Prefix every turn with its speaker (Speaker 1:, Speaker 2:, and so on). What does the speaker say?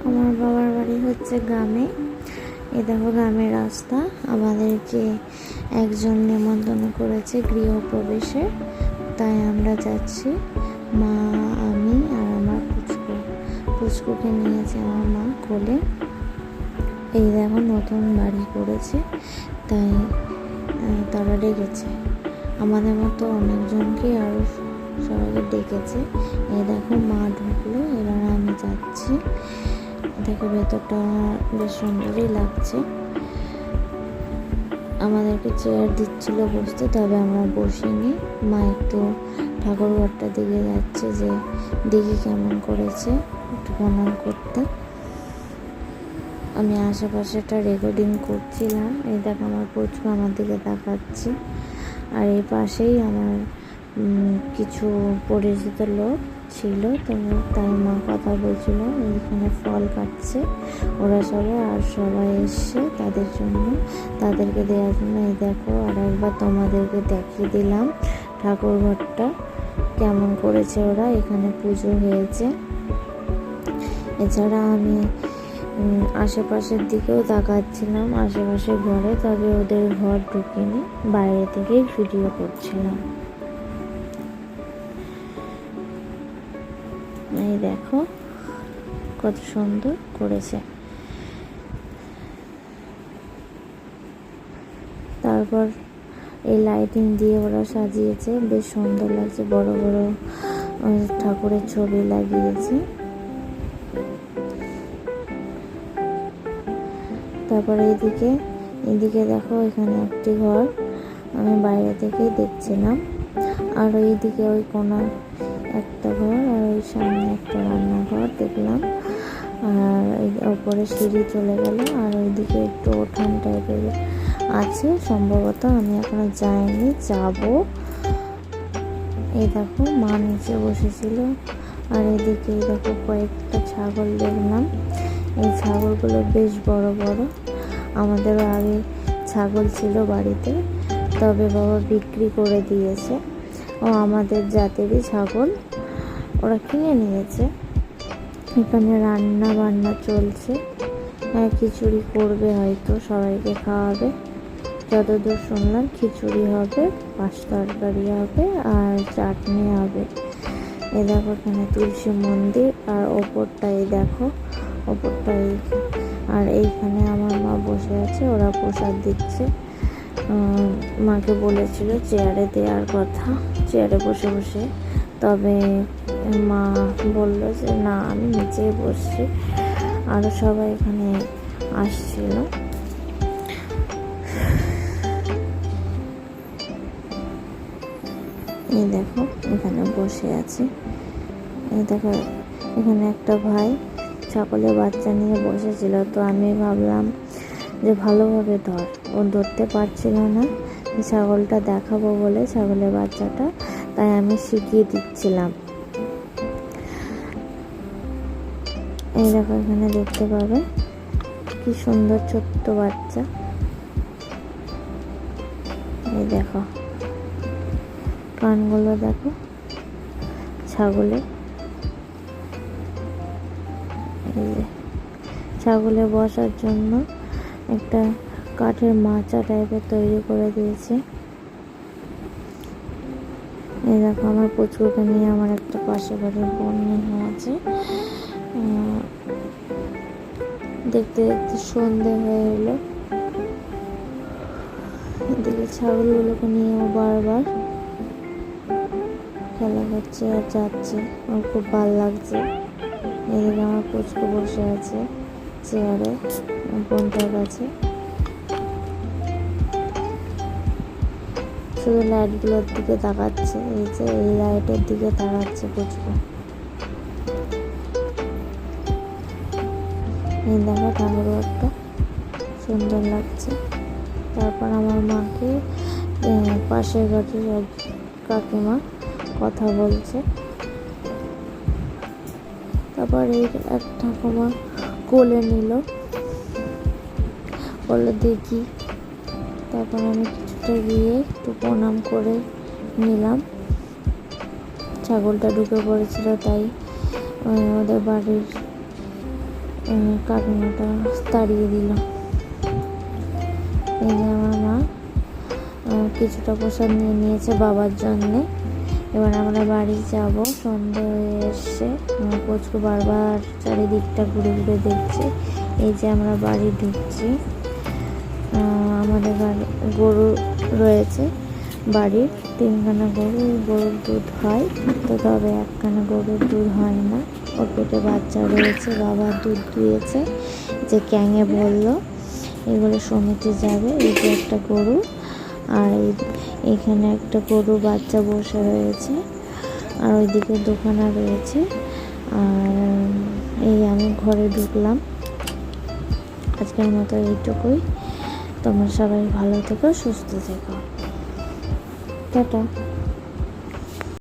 Speaker 1: আমার বাবার বাড়ি হচ্ছে গ্রামে। এ দেখো গ্রামের রাস্তা। আমাদেরকে একজন নেমন্তন্ন করেছে গৃহপ্রবেশে, তাই আমরা যাচ্ছি। মা, আমি আর আমার পুচকুকে নিয়েছে আমার মা কোলে। এই দেখো নতুন বাড়ি করেছে, তাই তারা ডেকেছে আমাদের মতো অনেকজনকে, আরও সবাইকে ডেকেছে। এই দেখো মা ঢুকলো, এবার আমি যাচ্ছি। দেখো ভেতরটা বেশ সুন্দরই লাগছে। আমাদেরকে চেয়ার দিচ্ছিল বসতে, তবে আমরা বসিনি। মা একটু ঠাকুর ঘরটার দিকে যাচ্ছে, যে দেখি কেমন করেছে, একটু প্রণাম করতে। আমি আশেপাশেটা রেকর্ডিং করছিলাম। এই দেখো আমার পুচকু আমার দিকে তাকাচ্ছে, আর এই পাশেই আমার কিছু পরিচিত লোক ছিল, তো তাই মা কথা বলছিল। এখানে ফল কাটছে ওরা সবাই, আর সবাই এসছে তাদের জন্য, তাদেরকে দেওয়ার জন্য। এই দেখো আর একবার তোমাদেরকে দেখিয়ে দিলাম ঠাকুর ঘরটা কেমন করেছে ওরা। এখানে পুজো হয়েছে। এছাড়া আমি আশেপাশের দিকেও তাকাচ্ছিলাম, আশেপাশের ঘরে, তবে ওদের ঘর ঢুকিনি, বাইরে থেকেই ভিডিও করছিলাম। এই দেখো কত সুন্দর করেছে। তারপর এই লাইটিং দিয়ে ওরা সাজিয়েছে, বেশ সুন্দর লাগছে। বড় বড় ঠাকুরের ছবি লাগিয়েছে। তারপরে এদিকে দেখো, এখানে একটি ঘর আমি বাইরে থেকেই দেখছিলাম, আর ওইদিকে ওই কোণা একটা ঘর, আর ওই সামনে একটা রান্নাঘর দেখলাম। আর ওপরে সিঁড়ি চলে গেল, আর ওইদিকে একটু উঠান টাইপের আছে সম্ভবত, আমি এখনো যাইনি, যাব। এই দেখো মা নিচে বসেছিল, আর এদিকে দেখো কয়েকটা ছাগল দেখলাম। এই ছাগলগুলো বেশ বড় বড়। আমাদেরও আগে ছাগল ছিল বাড়িতে, তবে বাবা বিক্রি করে দিয়েছে। ও আমাদের জাতেরই ছাগল, ওরা কিনে নিয়েছে। এখানে রান্না বান্না চলছে। খিচুড়ি করবে হয়তো, সবাইকে খাওয়াবে। যতদূর শুনলাম খিচুড়ি হবে, পাঁচ তরকারি হবে, আর চাটনি হবে। এই দেখো এখানে তুলসী মন্দির, আর ওপরটাই দেখো, ওপরটাই। আর এইখানে আমার মা বসে আছে, ওরা প্রসাদ দিচ্ছে। মাকে বলেছিল চেয়ারে দেওয়ার কথা, চেয়ারে বসে বসে, তবে মা বললো যে না, আমি নিচেই বসছি। আরও সবাই এখানে আসছিল। এই দেখো এখানে বসে আছে। এই দেখো এখানে একটা ভাই ছাগলের বাচ্চা নিয়ে বসেছিল, তো আমি ভাবলাম যে ভালোভাবে ধর, ও ধরতে পারছিল না, ছাগলটা দেখাবো বলে ছাগলের বাচ্চাটা, তাই আমি শিখিয়ে দিচ্ছিলাম। এই দেখো এখানে দেখতে পাবে কি সুন্দর ছোট্ট বাচ্চা। এই দেখো কানগুলো দেখো ছাগলের। এই যে ছাগলে বসার জন্য একটা কাঠের মাচা টাইপের তৈরি করে দিয়েছে। এই দেখো আমার পুচকুকে নিয়ে আমার একটা পাশে বাড়ির বোন নিয়ে আছে। দেখতে দেখতে সন্ধে হয়ে এলো। এদিকে ছাগলগুলোকে নিয়েও বারবার খেলা করছে আর যাচ্ছে, আমার খুব ভালো লাগছে। এদিকে আমার পুচকু বসে আছে চেয়ারে বোনটার কাছে, শুধু লাইটগুলোর দিকে তাকাচ্ছে। এই যে এই লাইটের দিকে তাকাচ্ছে পুচকু। এই দেখো ঠাকুর ঘরটা সুন্দর লাগছে। তারপর আমার মাকে পাশের বাড়ির এক কাকিমা কথা বলছে। তারপর এই এক ঠাকুমা কোলে নিল, বললো দেখি। তারপর আমি কিছুটা গিয়ে একটু প্রণাম করে নিলাম। ছাগলটা ঢুকে পড়েছিল, তাই ওদের বাড়ির কাকিমাটা তাড়িয়ে দিল। এই যে আমার মা কিছুটা প্রসাদ নিয়ে নিয়েছে বাবার জন্যে। এবার আমরা বাড়ি যাব। সন্ধে হয়ে এসছে। আমার পুচকু বারবার চারিদিকটা ঘুরে ঘুরে দেখছে। এই যে আমরা বাড়ি ঢুকছি। আমাদের বাড়ি গরু রয়েছে, বাড়ির 3খানা গরু। গরুর দুধ হয় তো, তবে 1খানা গরুর দুধ হয় না। ওর পেটে বাচ্চা রয়েছে, বাবা দুধ দুয়েছে, যে ক্যাঙে বললো। এগুলো সমিতি যাবে। এই যে একটা গরু, আর এখানে একটা গরু বাচ্চা বসে রয়েছে, আর ওইদিকে দোকানা রয়েছে। আর এই আমি ঘরে ঢুকলাম। আজকের মতো এইটুকুই। তোমরা সবাই ভালো থেকো, সুস্থ থেকো। টাটা।